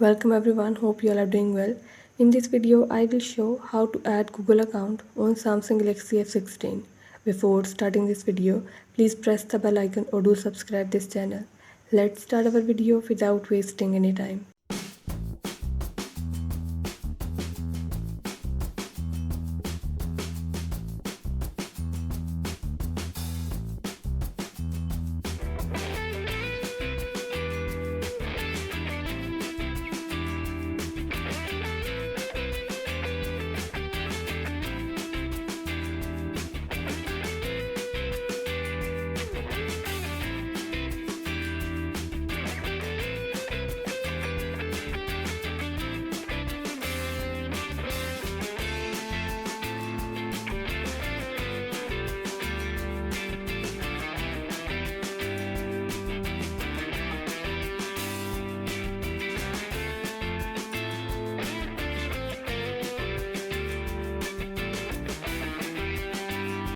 Welcome everyone, hope you all are doing well. In this video, I will show how to add Google account on Samsung Galaxy F16. Before starting this video, please press the bell icon or do subscribe this channel. Let's start our video without wasting any time.